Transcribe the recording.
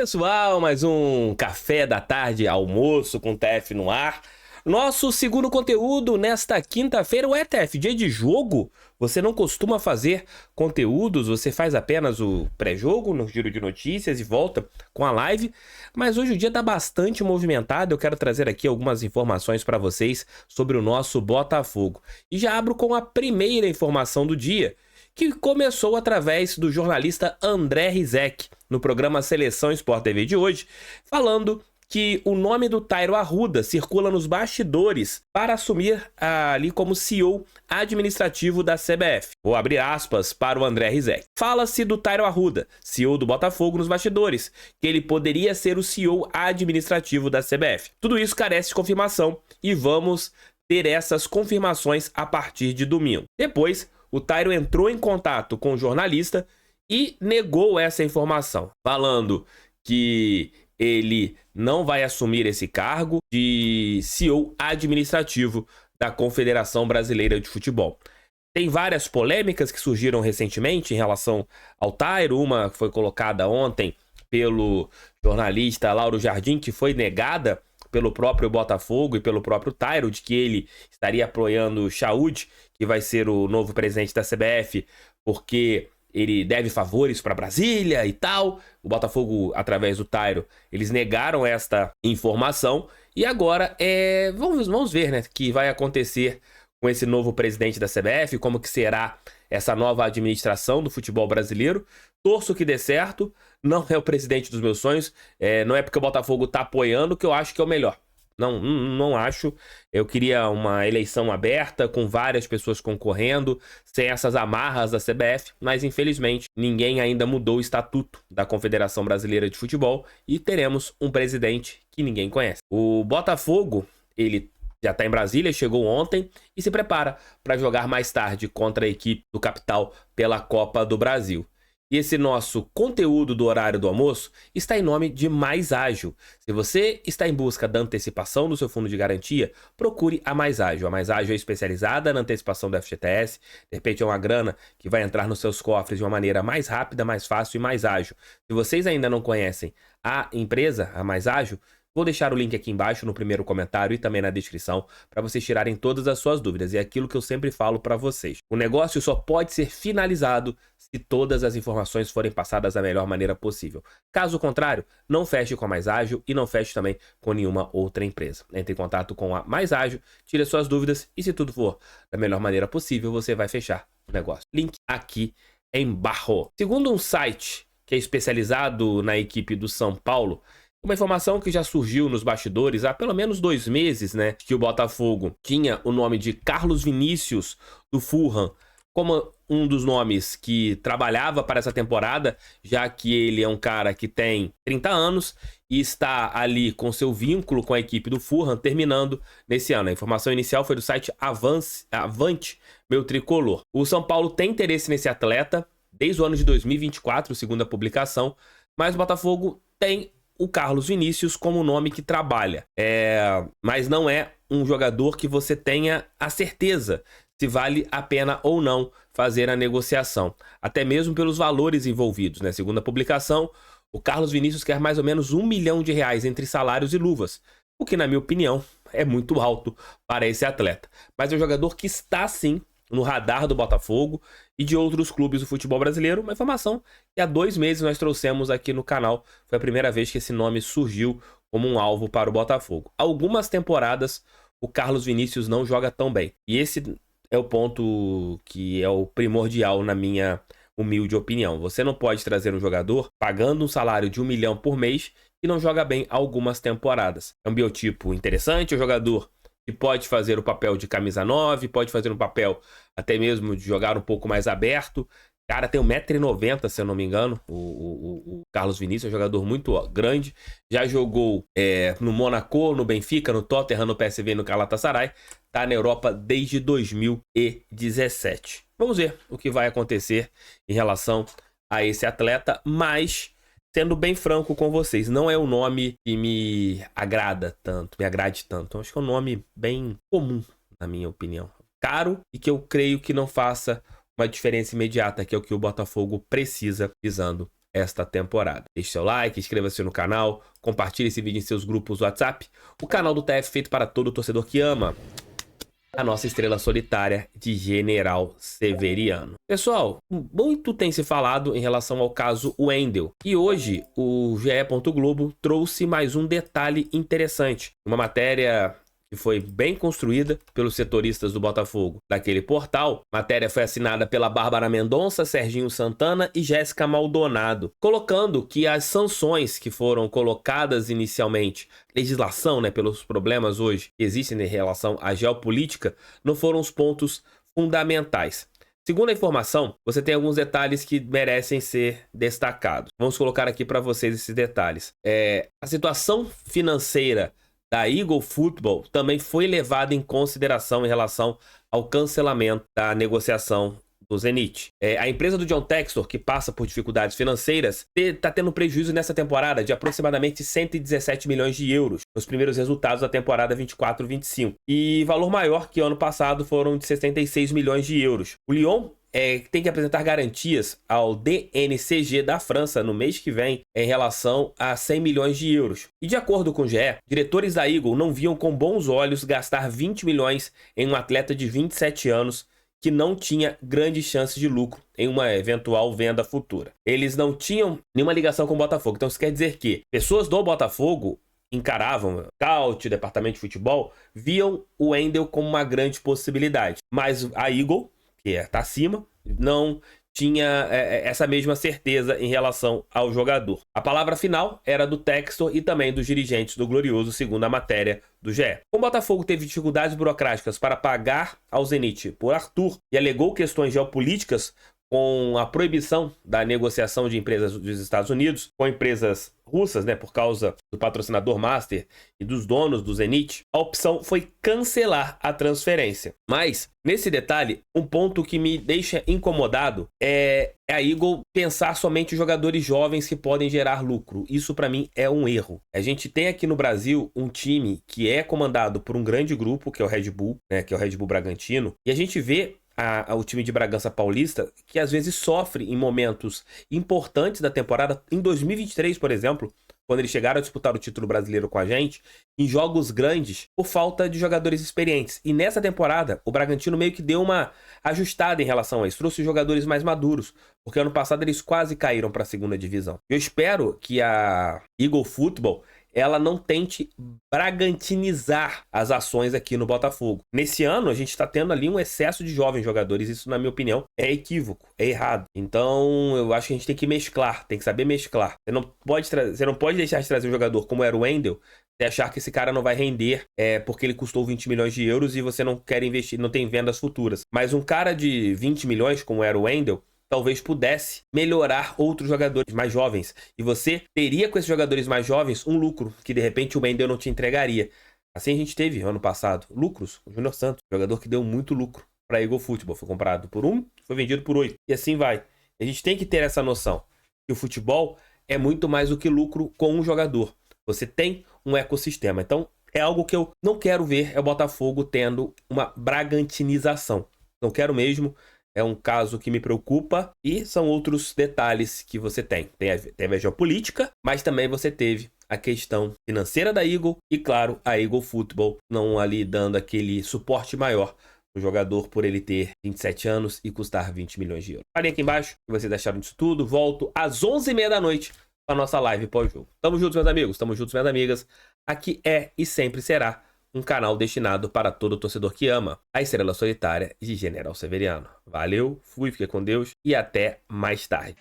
pessoal, mais um café da tarde, almoço com TF no ar. Nosso segundo conteúdo nesta quinta-feira. Ué, TF, dia de jogo? Você não costuma fazer conteúdos, você faz apenas o pré-jogo no giro de notícias e volta com a live. Mas hoje o dia tá bastante movimentado, eu quero trazer aqui algumas informações para vocês sobre o nosso Botafogo. E já abro com a primeira informação do dia, que começou através do jornalista André Rizek, no programa Seleção Sport TV de hoje, falando que o nome do Tairo Arruda circula nos bastidores para assumir ali como CEO administrativo da CBF. Vou abrir aspas para o André Rizek. Fala-se do Tairo Arruda, CEO do Botafogo, nos bastidores, que ele poderia ser o CEO administrativo da CBF. Tudo isso carece de confirmação e vamos ter essas confirmações a partir de domingo. Depois, o Tairo entrou em contato com o jornalista e negou essa informação, falando que ele não vai assumir esse cargo de CEO administrativo da Confederação Brasileira de Futebol. Tem várias polêmicas que surgiram recentemente em relação ao Tairo, uma que foi colocada ontem pelo jornalista Lauro Jardim, que foi negada pelo próprio Botafogo e pelo próprio Tairo, de que ele estaria apoiando o Chaud, que vai ser o novo presidente da CBF, porque ele deve favores para Brasília e tal. O Botafogo, através do Tairo, eles negaram esta informação. E agora, vamos ver, né, o que vai acontecer com esse novo presidente da CBF, como que será essa nova administração do futebol brasileiro. Torço que dê certo. Não é o presidente dos meus sonhos. Não é porque o Botafogo está apoiando que eu acho que é o melhor. Não acho. Eu queria uma eleição aberta, com várias pessoas concorrendo, sem essas amarras da CBF, mas infelizmente ninguém ainda mudou o estatuto da Confederação Brasileira de Futebol e teremos um presidente que ninguém conhece. O Botafogo, ele já está em Brasília, chegou ontem e se prepara para jogar mais tarde contra a equipe do Capital pela Copa do Brasil. E esse nosso conteúdo do horário do almoço está em nome de Mais Ágil. Se você está em busca da antecipação do seu fundo de garantia, procure a Mais Ágil. A Mais Ágil é especializada na antecipação do FGTS. De repente é uma grana que vai entrar nos seus cofres de uma maneira mais rápida, mais fácil e mais ágil. Se vocês ainda não conhecem a empresa, a Mais Ágil, vou deixar o link aqui embaixo no primeiro comentário e também na descrição para vocês tirarem todas as suas dúvidas. É aquilo que eu sempre falo para vocês. O negócio só pode ser finalizado se todas as informações forem passadas da melhor maneira possível. Caso contrário, não feche com a Mais Ágil e não feche também com nenhuma outra empresa. Entre em contato com a Mais Ágil, tire as suas dúvidas e se tudo for da melhor maneira possível, você vai fechar o negócio. Link aqui embaixo. Segundo um site que é especializado na equipe do São Paulo, uma informação que já surgiu nos bastidores há pelo menos 2 meses, né? Que o Botafogo tinha o nome de Carlos Vinícius do Fulham como um dos nomes que trabalhava para essa temporada, já que ele é um cara que tem 30 anos e está ali com seu vínculo com a equipe do Fulham terminando nesse ano. A informação inicial foi do site Avante, meu tricolor. O São Paulo tem interesse nesse atleta desde o ano de 2024, segundo a publicação, mas o Botafogo tem o Carlos Vinícius como nome que trabalha. Mas não é um jogador que você tenha a certeza se vale a pena ou não fazer a negociação. Até mesmo pelos valores envolvidos, né? Segundo a publicação, o Carlos Vinícius quer mais ou menos R$1 milhão entre salários e luvas, o que, na minha opinião, é muito alto para esse atleta. Mas é um jogador que está, sim, no radar do Botafogo e de outros clubes do futebol brasileiro. Uma informação que há 2 meses nós trouxemos aqui no canal. Foi a primeira vez que esse nome surgiu como um alvo para o Botafogo. Algumas temporadas o Carlos Vinícius não joga tão bem. E esse é o ponto que é o primordial na minha humilde opinião. Você não pode trazer um jogador pagando um salário de R$1 milhão por mês e não joga bem algumas temporadas. É um biotipo interessante, é um jogador que pode fazer o papel de camisa 9, pode fazer um papel até mesmo de jogar um pouco mais aberto. O cara tem 1,90 m, se eu não me engano, o Carlos Vinícius, é um jogador muito grande. Já jogou no Monaco, no Benfica, no Tottenham, no PSV e no Galatasaray. Está na Europa desde 2017. Vamos ver o que vai acontecer em relação a esse atleta, mas sendo bem franco com vocês, não é um nome que me agrade tanto. Acho que é um nome bem comum, na minha opinião. Caro e que eu creio que não faça uma diferença imediata, que é o que o Botafogo precisa visando esta temporada. Deixe seu like, inscreva-se no canal, compartilhe esse vídeo em seus grupos do WhatsApp. O canal do TF feito para todo torcedor que ama a nossa estrela solitária de General Severiano. Pessoal, muito tem se falado em relação ao caso Wendel. E hoje o GE. Globo trouxe mais um detalhe interessante. Uma matéria que foi bem construída pelos setoristas do Botafogo daquele portal. A matéria foi assinada pela Bárbara Mendonça, Serginho Santana e Jéssica Maldonado, colocando que as sanções que foram colocadas inicialmente, legislação, pelos problemas hoje que existem em relação à geopolítica, não foram os pontos fundamentais. Segundo a informação, você tem alguns detalhes que merecem ser destacados. Vamos colocar aqui para vocês esses detalhes. A situação financeira da Eagle Football também foi levada em consideração em relação ao cancelamento da negociação do Zenit. A empresa do John Textor, que passa por dificuldades financeiras, está tendo prejuízo nessa temporada de aproximadamente 117 milhões de euros nos primeiros resultados da temporada 24-25. E valor maior que o ano passado foram de 66 milhões de euros. O Lyon tem que apresentar garantias ao DNCG da França no mês que vem em relação a 100 milhões de euros. E de acordo com o GE, diretores da Eagle não viam com bons olhos gastar 20 milhões em um atleta de 27 anos que não tinha grandes chances de lucro em uma eventual venda futura. Eles não tinham nenhuma ligação com o Botafogo. Então isso quer dizer que pessoas do Botafogo encaravam o scout, departamento de futebol, viam o Wendel como uma grande possibilidade. Mas a Eagle, que está acima, não tinha essa mesma certeza em relação ao jogador. A palavra final era do Textor e também dos dirigentes do Glorioso, segundo a matéria do GE. Como o Botafogo teve dificuldades burocráticas para pagar ao Zenit por Arthur e alegou questões geopolíticas com a proibição da negociação de empresas dos Estados Unidos com empresas russas, por causa do patrocinador master e dos donos do Zenit, a opção foi cancelar a transferência. Mas, nesse detalhe, um ponto que me deixa incomodado é a Eagle pensar somente em jogadores jovens que podem gerar lucro. Isso, para mim, é um erro. A gente tem aqui no Brasil um time que é comandado por um grande grupo, que é o Red Bull, que é o Red Bull Bragantino, e a gente vê o time de Bragança Paulista, que às vezes sofre em momentos importantes da temporada. Em 2023, por exemplo, quando eles chegaram a disputar o título brasileiro com a gente, em jogos grandes, por falta de jogadores experientes. E nessa temporada, o Bragantino meio que deu uma ajustada em relação a isso, trouxe jogadores mais maduros, porque ano passado eles quase caíram para a segunda divisão. Eu espero que a Eagle Football ela não tente bragantinizar as ações aqui no Botafogo. Nesse ano, a gente está tendo ali um excesso de jovens jogadores. Isso, na minha opinião, é equívoco, é errado. Então, eu acho que a gente tem que mesclar, tem que saber mesclar. Você não pode deixar de trazer um jogador como era o Wendel e achar que esse cara não vai render porque ele custou 20 milhões de euros e você não quer investir, não tem vendas futuras. Mas um cara de 20 milhões, como era o Wendel, talvez pudesse melhorar outros jogadores mais jovens. E você teria com esses jogadores mais jovens um lucro que de repente o Wendel não te entregaria. Assim a gente teve ano passado lucros. O Júnior Santos, jogador que deu muito lucro para a Eagle Football. Foi comprado por 1, foi vendido por 8. E assim vai. A gente tem que ter essa noção que o futebol é muito mais do que lucro com um jogador. Você tem um ecossistema. Então é algo que eu não quero ver o Botafogo tendo uma bragantinização. Não quero mesmo. É um caso que me preocupa e são outros detalhes que você tem. Teve a geopolítica, mas também você teve a questão financeira da Eagle e, claro, a Eagle Football não ali dando aquele suporte maior o jogador por ele ter 27 anos e custar 20 milhões de euros. Falem aqui embaixo o que vocês acharam disso tudo. Volto às 11h30 da noite para a nossa live pós-jogo. Tamo juntos, meus amigos. Tamo juntos, minhas amigas. Aqui é e sempre será um canal destinado para todo torcedor que ama a estrela solitária de General Severiano. Valeu, fui, fiquem com Deus e até mais tarde.